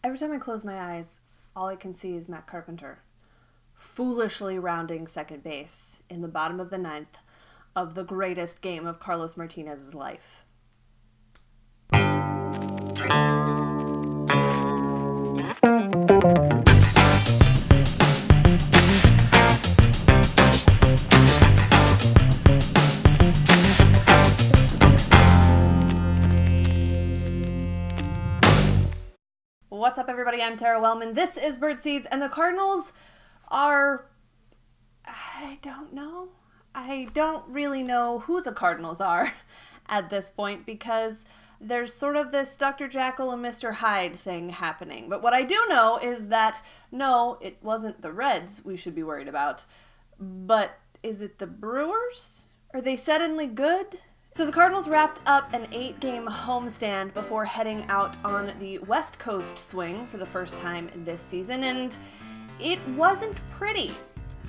Every time I close my eyes, all I can see is Matt Carpenter foolishly rounding second base in the bottom of the ninth of the greatest game of Carlos Martinez's life. What's up, everybody? I'm Tara Wellman. This is Birdseeds, and the Cardinals are... I don't know. I don't really know who the Cardinals are at this point because there's sort of this Dr. Jekyll and Mr. Hyde thing happening. But what I do know is that, no, it wasn't the Reds we should be worried about, but is it the Brewers? Are they suddenly good? So the Cardinals wrapped up an 8-game homestand before heading out on the West Coast swing for the first time this season, and it wasn't pretty.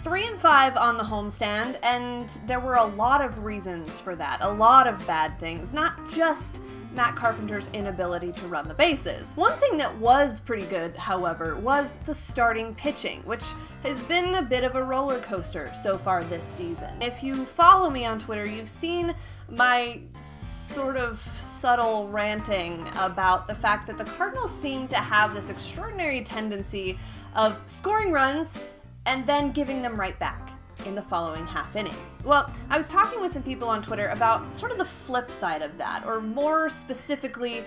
3-5 on the homestand, and there were a lot of reasons for that. A lot of bad things, not just Matt Carpenter's inability to run the bases. One thing that was pretty good, however, was the starting pitching, which has been a bit of a roller coaster so far this season. If you follow me on Twitter, you've seen my sort of subtle ranting about the fact that the Cardinals seem to have this extraordinary tendency of scoring runs and then giving them right back in the following half inning. Well, I was talking with some people on Twitter about sort of the flip side of that, or more specifically,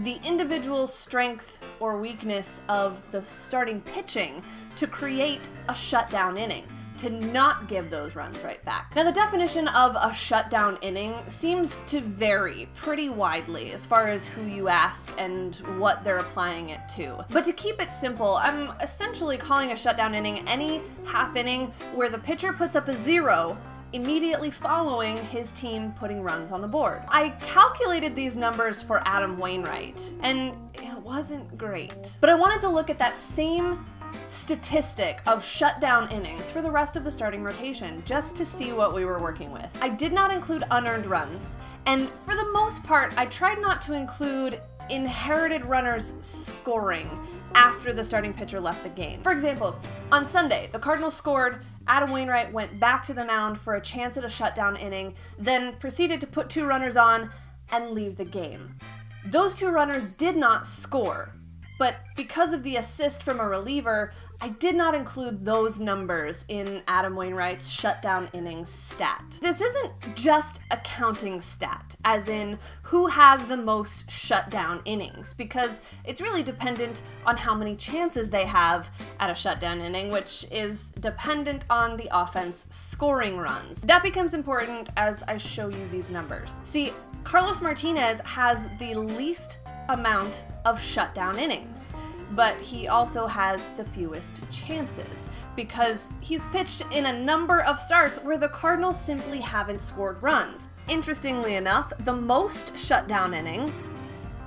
the individual strength or weakness of the starting pitching to create a shutdown inning, to not give those runs right back. Now, the definition of a shutdown inning seems to vary pretty widely as far as who you ask and what they're applying it to. But to keep it simple, I'm essentially calling a shutdown inning any half inning where the pitcher puts up a 0 immediately following his team putting runs on the board. I calculated these numbers for Adam Wainwright, and it wasn't great. But I wanted to look at that same statistic of shutdown innings for the rest of the starting rotation just to see what we were working with. I did not include unearned runs, and for the most part, I tried not to include inherited runners scoring after the starting pitcher left the game. For example, on Sunday, the Cardinals scored, Adam Wainwright went back to the mound for a chance at a shutdown inning, then proceeded to put 2 runners on and leave the game. Those 2 runners did not score, but because of the assist from a reliever, I did not include those numbers in Adam Wainwright's shutdown innings stat. This isn't just a counting stat, as in who has the most shutdown innings, because it's really dependent on how many chances they have at a shutdown inning, which is dependent on the offense scoring runs. That becomes important as I show you these numbers. See, Carlos Martinez has the least amount of shutdown innings, but he also has the fewest chances because he's pitched in a number of starts where the Cardinals simply haven't scored runs. Interestingly enough, the most shutdown innings,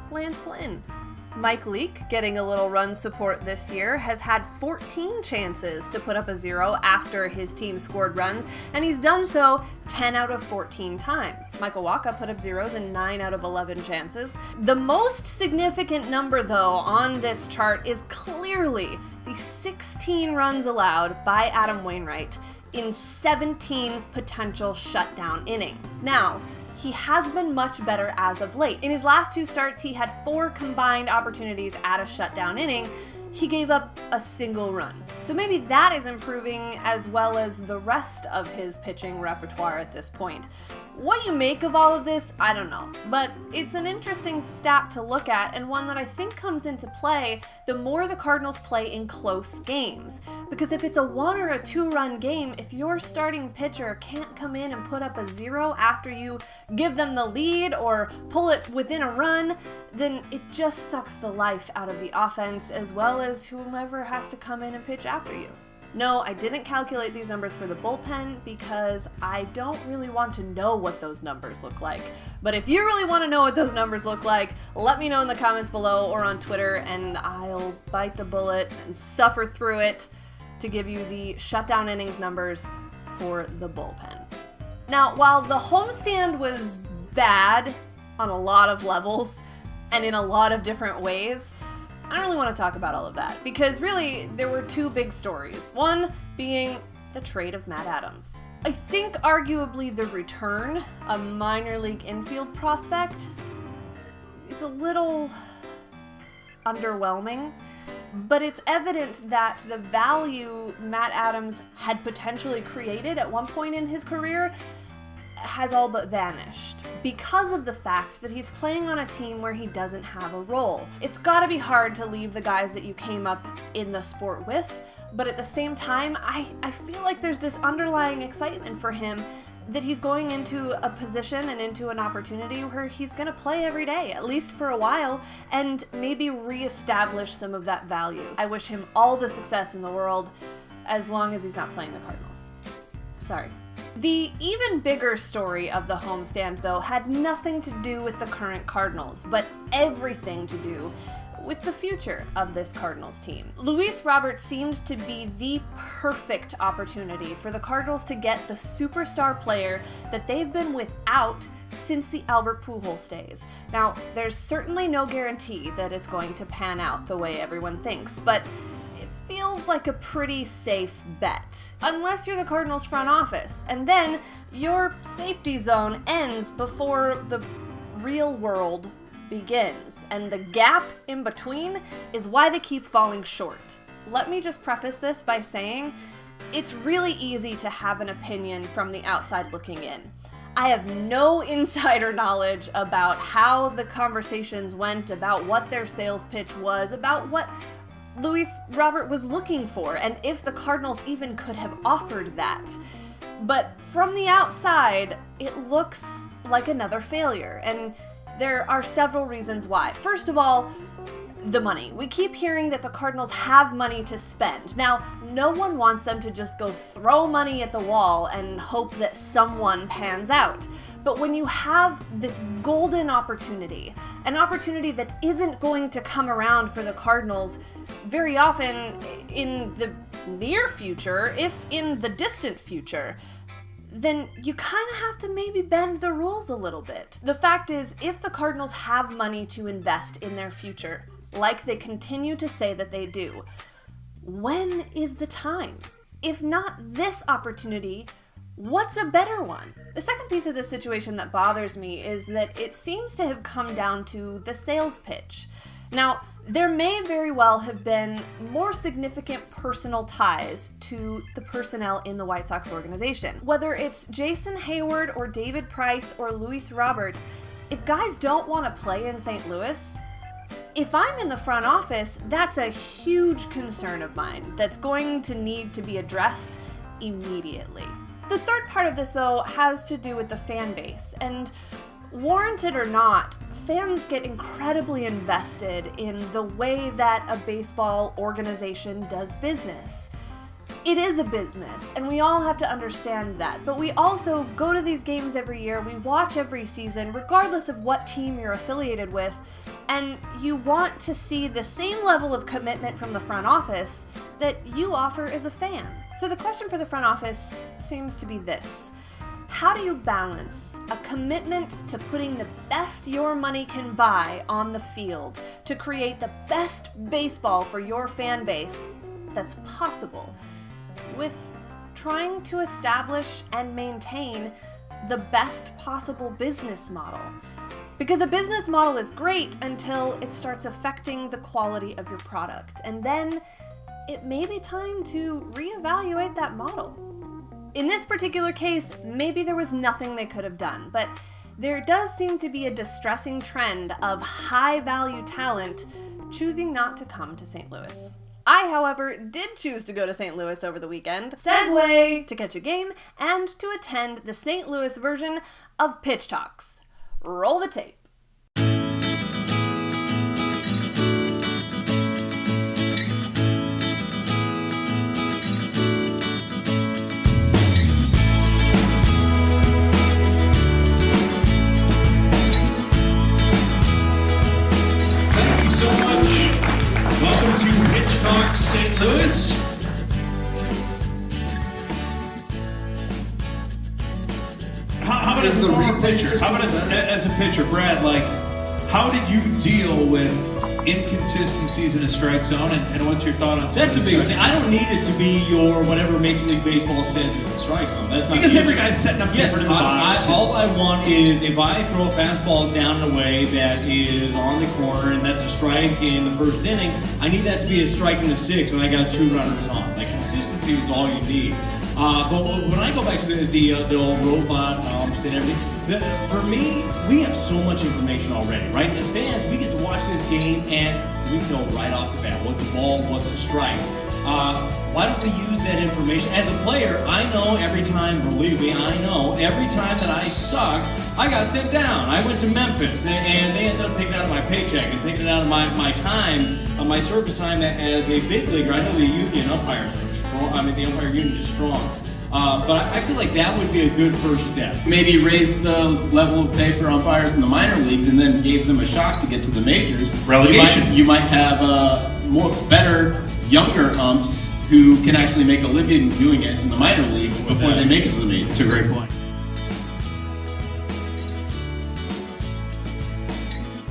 Lance Lynn. Mike Leake, getting a little run support this year, has had 14 chances to put up a 0 after his team scored runs, and he's done so 10 out of 14 times. Michael Wacha put up 0s in 9 out of 11 chances. The most significant number, though, on this chart is clearly the 16 runs allowed by Adam Wainwright in 17 potential shutdown innings. Now, he has been much better as of late. In his last 2 starts, he had 4 combined opportunities at a shutdown inning. He gave up a single run. So maybe that is improving as well as the rest of his pitching repertoire at this point. What you make of all of this, I don't know, but it's an interesting stat to look at and one that I think comes into play the more the Cardinals play in close games. Because if it's a 1 or a 2-run game, if your starting pitcher can't come in and put up a 0 after you give them the lead or pull it within a run, then it just sucks the life out of the offense as well as whomever has to come in and pitch after you. No, I didn't calculate these numbers for the bullpen because I don't really want to know what those numbers look like. But if you really want to know what those numbers look like, let me know in the comments below or on Twitter, and I'll bite the bullet and suffer through it to give you the shutdown innings numbers for the bullpen. Now, while the homestand was bad on a lot of levels and in a lot of different ways, I don't really want to talk about all of that, because really there were two big stories. One being the trade of Matt Adams. I think arguably the return, a minor league infield prospect, is a little underwhelming, but it's evident that the value Matt Adams had potentially created at one point in his career has all but vanished because of the fact that he's playing on a team where he doesn't have a role. It's gotta be hard to leave the guys that you came up in the sport with, but at the same time, I feel like there's this underlying excitement for him that he's going into a position and into an opportunity where he's going to play every day, at least for a while, and maybe reestablish some of that value. I wish him all the success in the world, as long as he's not playing the Cardinals. Sorry. The even bigger story of the homestand, though, had nothing to do with the current Cardinals, but everything to do with the future of this Cardinals team. Luis Robert seemed to be the perfect opportunity for the Cardinals to get the superstar player that they've been without since the Albert Pujols days. Now, there's certainly no guarantee that it's going to pan out the way everyone thinks, but it feels like a pretty safe bet. Unless you're the Cardinals front office, and then your safety zone ends before the real world begins, and the gap in between is why they keep falling short. Let me just preface this by saying it's really easy to have an opinion from the outside looking in. I have no insider knowledge about how the conversations went, about what their sales pitch was, about what Luis Robert was looking for, and if the Cardinals even could have offered that. But from the outside, it looks like another failure, and there are several reasons why. First of all, the money. We keep hearing that the Cardinals have money to spend. Now, no one wants them to just go throw money at the wall and hope that someone pans out. But when you have this golden opportunity, an opportunity that isn't going to come around for the Cardinals very often in the near future, if in the distant future, then you kind of have to maybe bend the rules a little bit. The fact is, if the Cardinals have money to invest in their future, like they continue to say that they do, when is the time? If not this opportunity, what's a better one? The second piece of this situation that bothers me is that it seems to have come down to the sales pitch. Now, there may very well have been more significant personal ties to the personnel in the White Sox organization. Whether it's Jason Hayward or David Price or Luis Robert, if guys don't want to play in St. Louis, if I'm in the front office, that's a huge concern of mine that's going to need to be addressed immediately. The third part of this, though, has to do with the fan base, and warranted or not, fans get incredibly invested in the way that a baseball organization does business. It is a business, and we all have to understand that, but we also go to these games every year, we watch every season, regardless of what team you're affiliated with, and you want to see the same level of commitment from the front office that you offer as a fan. So the question for the front office seems to be this: how do you balance a commitment to putting the best your money can buy on the field to create the best baseball for your fan base that's possible, with trying to establish and maintain the best possible business model? Because a business model is great until it starts affecting the quality of your product, and then it may be time to reevaluate that model. In this particular case, maybe there was nothing they could have done, but there does seem to be a distressing trend of high-value talent choosing not to come to St. Louis. I, however, did choose to go to St. Louis over the weekend, segue, to catch a game and to attend the St. Louis version of Pitch Talks. Roll the tape. Welcome to Pitch Talks St. Louis. How about as a pitcher, Brad? Like, how did you deal with inconsistencies in a strike zone, and what's your thought on That's the biggest thing. I don't need it to be your whatever Major League Baseball says is the strike zone. That's not because every guy's setting up different in the box. All I want is if I throw a fastball down and away that is on the corner and that's a strike in the first inning, I need that to be a strike in the sixth when I got 2 runners on. Like, consistency is all you need. But when I go back to the old robot umps and everything, for me, we have so much information already, right? As fans, we get to watch this game and we know right off the bat what's a ball, what's a strike. Why don't we use that information? As a player, I know every time, believe me, I know every time that I sucked, I got sent down. I went to Memphis, and they ended up taking it out of my paycheck and taking it out of my time, my service time as a big leaguer. I know the union umpires are strong. I mean, the umpire union is strong. But I feel like that would be a good first step. Maybe raise the level of pay for umpires in the minor leagues and then gave them a shot to get to the majors. Relegation. You might have better, younger umps who can actually make a living doing it in the minor leagues before they make it to the majors. That's a great point.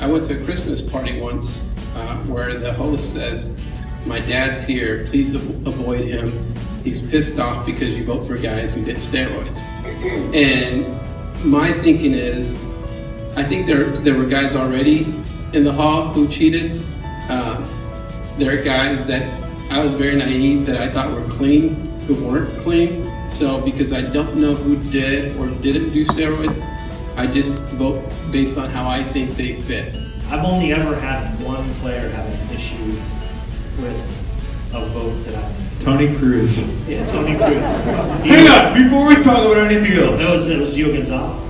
I went to a Christmas party once where the host says, "My dad's here, please avoid him. He's pissed off because you vote for guys who did steroids." And my thinking is, I think there were guys already in the hall who cheated. There are guys that I was very naive that I thought were clean who weren't clean. So because I don't know who did or didn't do steroids, I just vote based on how I think they fit. I've only ever had one player have an issue with a vote that I made. Tony Cruz. Yeah, Tony Cruz. Hang on, before we talk about anything else. It was Gio Gonzalez.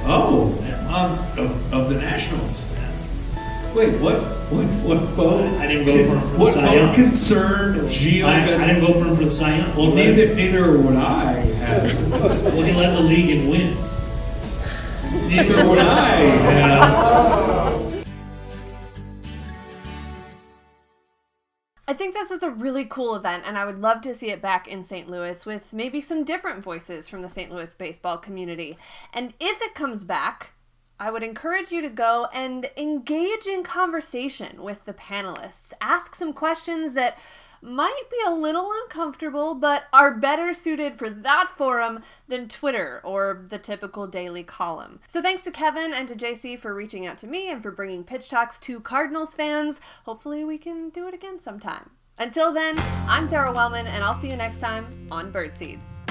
Oh, of the Nationals. Wait, what vote? I didn't vote for him for the What Cy Young. vote concerned Gio? I didn't vote for him for the Cy Young. Well, neither would I have. Well, he led the league in wins. Neither would I have. I think this is a really cool event, and I would love to see it back in St. Louis with maybe some different voices from the St. Louis baseball community. And if it comes back, I would encourage you to go and engage in conversation with the panelists. Ask some questions that might be a little uncomfortable, but are better suited for that forum than Twitter or the typical daily column. So thanks to Kevin and to JC for reaching out to me and for bringing Pitch Talks to Cardinals fans. Hopefully we can do it again sometime. Until then, I'm Tara Wellman, and I'll see you next time on Birdseeds.